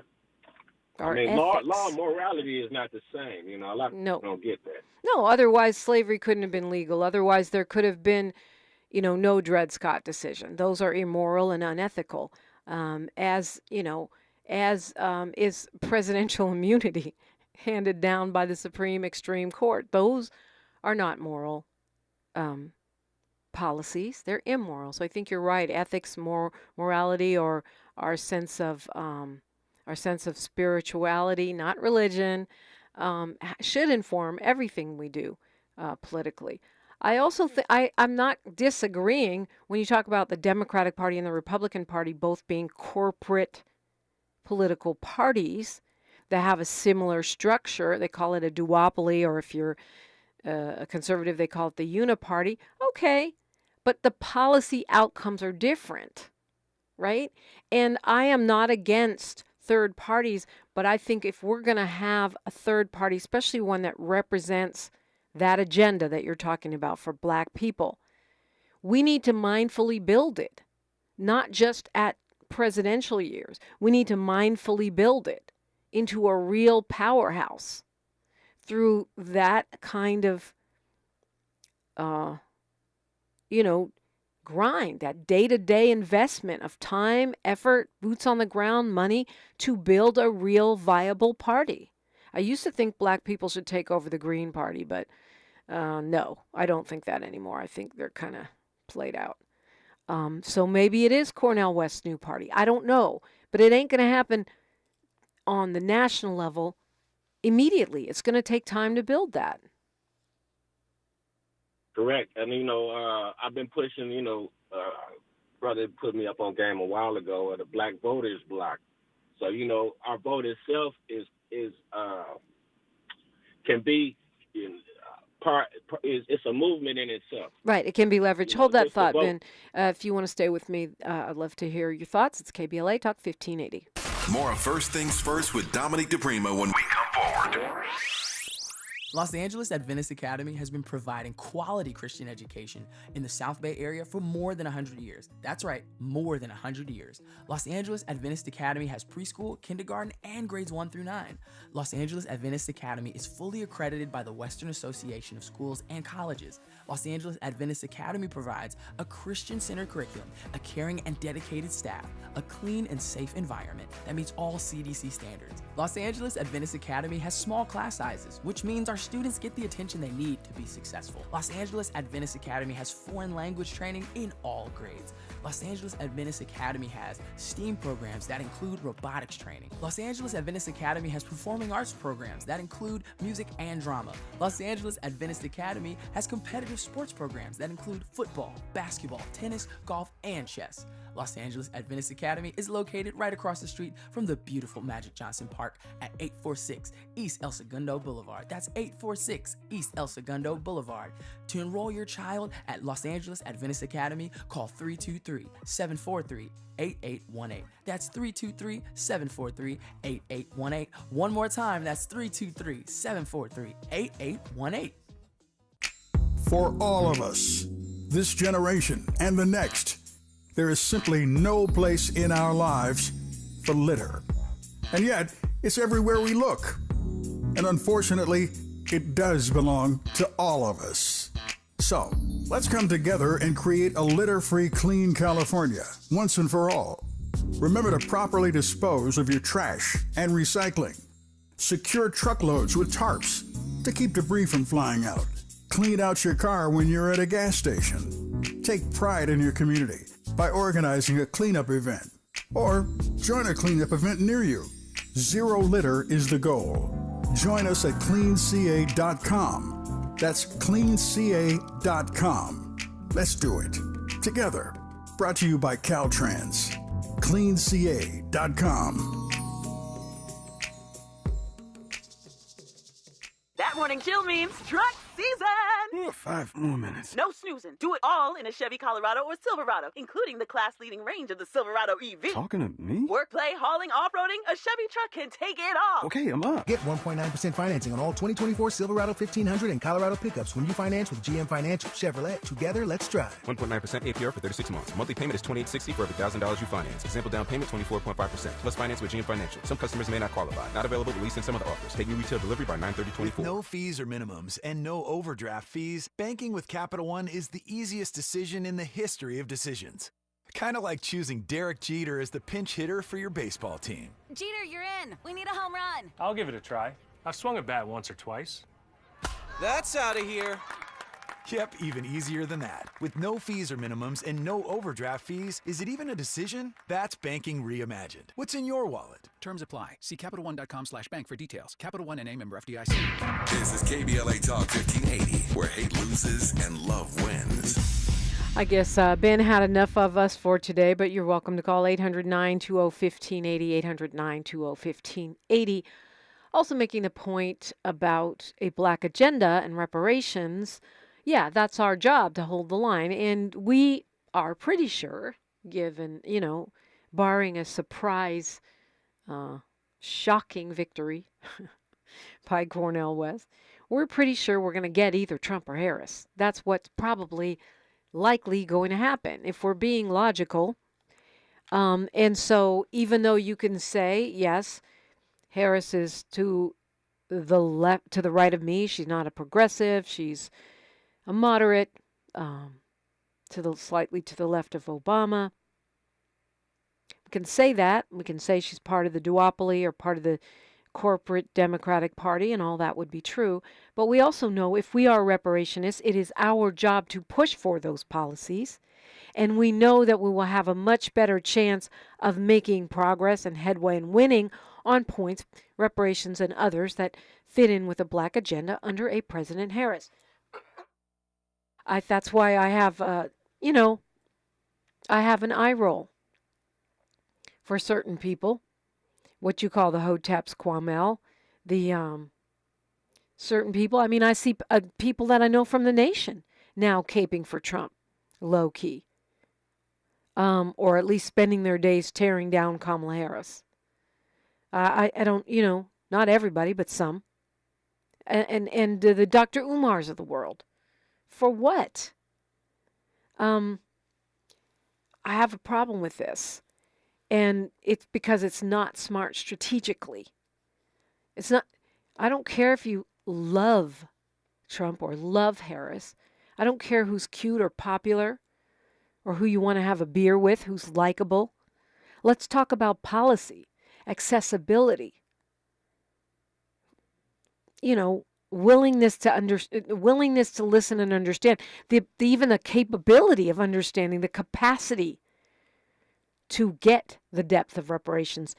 Our law ethics. and morality is not the same. A lot of people don't get that. No, otherwise slavery couldn't have been legal. Otherwise there could have been, no Dred Scott decision. Those are immoral and unethical. As is presidential immunity handed down by the Supreme Extreme Court. Those are not moral policies. They're immoral. So I think you're right. Ethics, morality, or our sense of spirituality, not religion, should inform everything we do politically. I also think I'm not disagreeing when you talk about the Democratic Party and the Republican Party both being corporate political parties that have a similar structure. They call it a duopoly, or if you're a conservative, they call it the uniparty. Okay, but the policy outcomes are different, right? And I am not against third parties, but I think if we're going to have a third party, especially one that represents that agenda that you're talking about for Black people, we need to mindfully build it, not just at presidential years. We need to mindfully build it into a real powerhouse through that kind of, grind, that day-to-day investment of time, effort, boots on the ground, money to build a real viable party. I used to think Black people should take over the Green Party, but no, I don't think that anymore. I think they're kind of played out. So maybe it is Cornel West's new party. I don't know, but it ain't going to happen on the national level immediately. It's going to take time to build that. Correct. And, I've been pushing, brother put me up on game a while ago, the Black Voters Block. So, our vote itself can be it's a movement in itself. Right. It can be leveraged. Hold that thought, Ben. If you want to stay with me, I'd love to hear your thoughts. It's KBLA Talk 1580. More of First Things First with Dominique DiPrima when we come forward. Los Angeles Adventist Academy has been providing quality Christian education in the South Bay area for more than 100 years. That's right, more than 100 years. Los Angeles Adventist Academy has preschool, kindergarten, and grades 1 through 9. Los Angeles Adventist Academy is fully accredited by the Western Association of Schools and Colleges. Los Angeles Adventist Academy provides a Christian-centered curriculum, a caring and dedicated staff, a clean and safe environment that meets all CDC standards. Los Angeles Adventist Academy has small class sizes, which means our students get the attention they need to be successful. Los Angeles Adventist Academy has foreign language training in all grades. Los Angeles Adventist Academy has STEAM programs that include robotics training. Los Angeles Adventist Academy has performing arts programs that include music and drama. Los Angeles Adventist Academy has competitive sports programs that include football, basketball, tennis, golf, and chess. Los Angeles Adventist Academy is located right across the street from the beautiful Magic Johnson Park at 846 East El Segundo Boulevard. That's 846 East El Segundo Boulevard. To enroll your child at Los Angeles Adventist Academy, call 323-743-8818. That's 323-743-8818. One more time, that's 323-743-8818. For all of us, this generation and the next, there is simply no place in our lives for litter. And yet, it's everywhere we look. And unfortunately, it does belong to all of us. So, let's come together and create a litter-free, clean California, once and for all. Remember to properly dispose of your trash and recycling. Secure truckloads with tarps to keep debris from flying out. Clean out your car when you're at a gas station. Take pride in your community by organizing a cleanup event, or join a cleanup event near you. Zero litter is the goal. Join us at cleanca.com. That's cleanca.com. Let's do it together. Brought to you by Caltrans. cleanca.com. That morning chill means truck season. 5 more minutes. No snoozing. Do it all in a Chevy Colorado or Silverado, including the class-leading range of the Silverado EV. Talking to me? Work, play, hauling, off-roading, a Chevy truck can take it all. Okay, I'm up. Get 1.9% financing on all 2024 Silverado 1500 and Colorado pickups when you finance with GM Financial. Chevrolet, together, let's drive. 1.9% APR for 36 months. Monthly payment is $28.60 for every $1,000 you finance. Example down payment 24.5%. Plus finance with GM Financial. Some customers may not qualify. Not available at least in some other offers. Take new retail delivery by 9/30/24. With no fees or minimums and no overdraft fees, banking with Capital One is the easiest decision in the history of decisions. Kind of like choosing Derek Jeter as the pinch hitter for your baseball team. Jeter, you're in. We need a home run. I'll give it a try. I've swung a bat once or twice. That's out of here. Yep, even easier than that. With no fees or minimums and no overdraft fees, is it even a decision? That's banking reimagined. What's in your wallet? Terms apply. See CapitalOne.com/bank for details. Capital One N.A. member FDIC. This is KBLA Talk 1580, where hate loses and love wins. I guess Ben had enough of us for today, but you're welcome to call 800-920-1580, 800-920-1580. Also making a point about a black agenda and reparations. Yeah, that's our job, to hold the line. And we are pretty sure, given, barring a surprise, shocking victory by Cornel West, we're pretty sure we're going to get either Trump or Harris. That's what's probably likely going to happen, if we're being logical. And so even though you can say, yes, Harris is to the left, to the right of me, she's not a progressive, she's a moderate, slightly to the left of Obama. We can say that. We can say she's part of the duopoly or part of the corporate Democratic Party, and all that would be true. But we also know if we are reparationists, it is our job to push for those policies. And we know that we will have a much better chance of making progress and headway and winning on points, reparations, and others that fit in with a black agenda under a President Harris. That's why I have, I have an eye roll for certain people, what you call the Hoteps Kwamel, the certain people. I mean, I see people that I know from the nation now caping for Trump, low key, or at least spending their days tearing down Kamala Harris. I don't, not everybody, but some. and the Dr. Umars of the world. For what? I have a problem with this. And it's because it's not smart strategically. It's not, I don't care if you love Trump or love Harris. I don't care who's cute or popular or who you want to have a beer with, who's likable. Let's talk about policy, accessibility. You know, willingness to listen and understand, even the capability of understanding, the capacity to get the depth of reparations,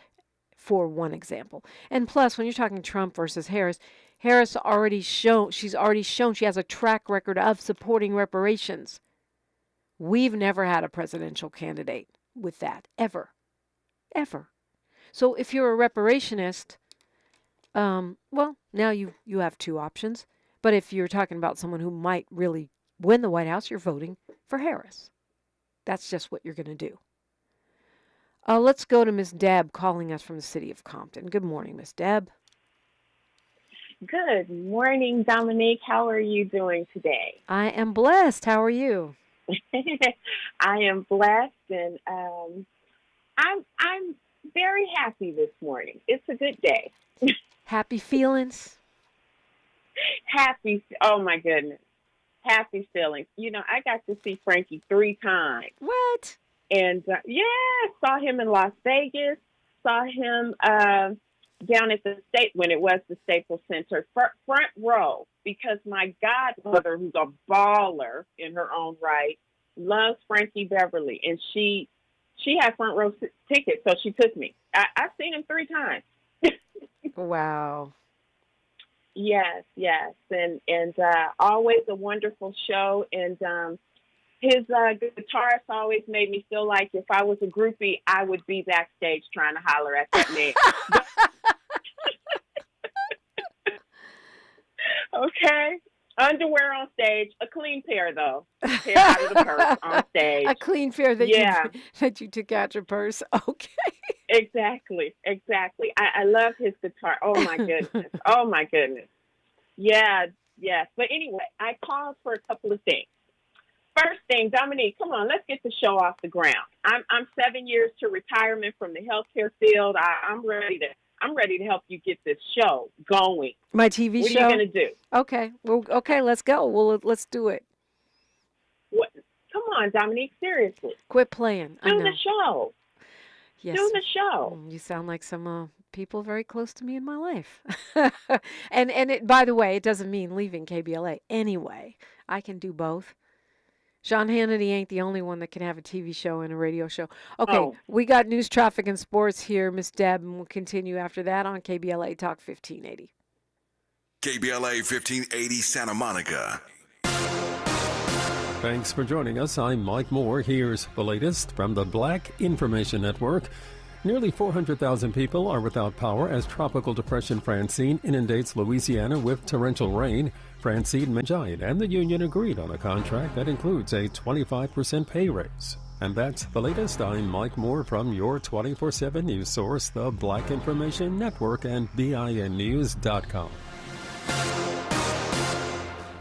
for one example. And plus, when you're talking Trump versus Harris, she's already shown she has a track record of supporting reparations. We've never had a presidential candidate with that, ever. So if you're a reparationist, well, now you have two options. But if you're talking about someone who might really win the White House, you're voting for Harris. That's just what you're going to do. Let's go to Miss Deb calling us from the city of Compton. Good morning, Miss Deb. Good morning, Dominique. How are you doing today? I am blessed. How are you? I am blessed, and I'm very happy this morning. It's a good day. Happy feelings? Oh my goodness. Happy feelings. You know, I got to see Frankie 3 times. What? And saw him in Las Vegas, saw him down at the when it was the Staples Center, front row, because my godmother, who's a baller in her own right, loves Frankie Beverly, and she had front row tickets, so she took me. I've seen him 3 times. Wow. Yes, and always a wonderful show, and his guitarist always made me feel like if I was a groupie, I would be backstage trying to holler at that man. Okay. Underwear on stage. A clean pair, though. Pair out of the purse on stage. A clean pair that you took out your purse. Okay. Exactly. I love his guitar. Oh, my goodness. Yeah, yes. But anyway, I called for a couple of things. First thing, Dominique, come on, let's get the show off the ground. I'm 7 years to retirement from the healthcare field. I'm ready to help you get this show going. My TV show? What are you going to do? Okay. Well, okay, let's go. Well, let's do it. What? Come on, Dominique, seriously. Quit playing. Do the show. Yes. Do the show. You sound like some people very close to me in my life. and it, by the way, it doesn't mean leaving KBLA. Anyway, I can do both. Sean Hannity ain't the only one that can have a TV show and a radio show. Okay, We got news, traffic, and sports here, Miss Deb, and we'll continue after that on KBLA Talk 1580. KBLA 1580 Santa Monica. Thanks for joining us. I'm Mike Moore. Here's the latest from the Black Information Network. Nearly 400,000 people are without power as Tropical Depression Francine inundates Louisiana with torrential rain. Francine Giant and the union agreed on a contract that includes a 25% pay raise. And that's the latest. I'm Mike Moore from your 24/7 news source, the Black Information Network, and BINnews.com.